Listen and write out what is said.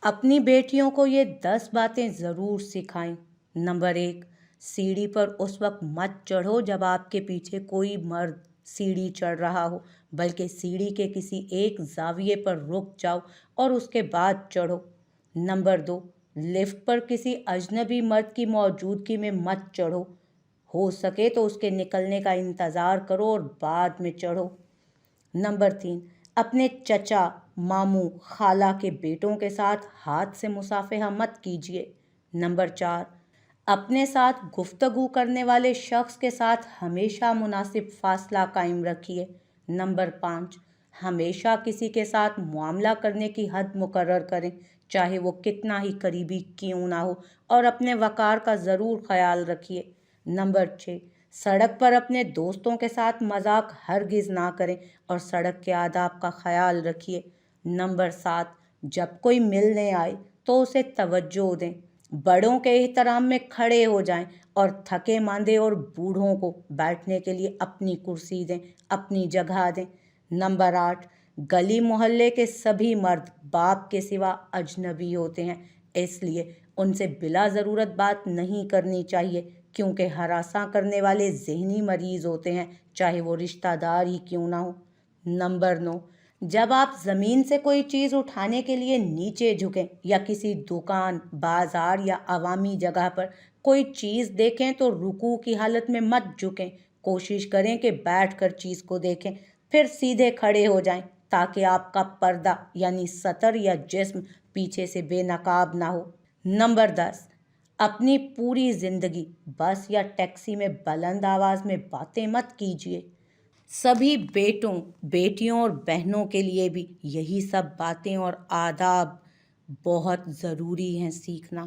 अपनी बेटियों को ये 10 बातें ज़रूर सिखाएं। नंबर 1, सीढ़ी पर उस वक्त मत चढ़ो जब आपके पीछे कोई मर्द सीढ़ी चढ़ रहा हो, बल्कि सीढ़ी के किसी एक जाविये पर रुक जाओ और उसके बाद चढ़ो। नंबर 2, लिफ्ट पर किसी अजनबी मर्द की मौजूदगी में मत चढ़ो। हो सके तो उसके निकलने का इंतज़ार करो और बाद में चढ़ो। नंबर 3, अपने चचा, मामू, खाला के बेटों के साथ हाथ से मुसाफिहा मत कीजिए। नंबर 4, अपने साथ गुफ्तगू करने वाले शख्स के साथ हमेशा मुनासिब फासला कायम रखिए। नंबर 5, हमेशा किसी के साथ मुआमला करने की हद मुकर्रर करें, चाहे वो कितना ही करीबी क्यों ना हो, और अपने वक़ार का ज़रूर ख्याल रखिए। नंबर 6, सड़क पर अपने दोस्तों के साथ मजाक हरगिज़ ना करें और सड़क के आदाब का ख्याल रखिए। नंबर 7, जब कोई मिलने आए तो उसे तवज्जो दें, बड़ों के एहतराम में खड़े हो जाएं और थके मांदे और बूढ़ों को बैठने के लिए अपनी कुर्सी दें, अपनी जगह दें। नंबर 8, गली मोहल्ले के सभी मर्द बाप के सिवा अजनबी होते हैं, इसलिए उनसे बिला ज़रूरत बात नहीं करनी चाहिए, क्योंकि हरासा करने वाले ज़हनी मरीज़ होते हैं, चाहे वो रिश्तेदार ही क्यों ना हो। नंबर 9, जब आप ज़मीन से कोई चीज़ उठाने के लिए नीचे झुकें या किसी दुकान, बाज़ार या अवामी जगह पर कोई चीज़ देखें तो रुकू की हालत में मत झुकें। कोशिश करें कि बैठकर चीज़ को देखें, फिर सीधे खड़े हो जाएं, ताकि आपका पर्दा यानी सतर या जिस्म पीछे से बेनकाब ना हो। नंबर 10, अपनी पूरी ज़िंदगी बस या टैक्सी में बुलंद आवाज़ में बातें मत कीजिए। सभी बेटों, बेटियों और बहनों के लिए भी यही सब बातें और आदाब बहुत ज़रूरी हैं सीखना।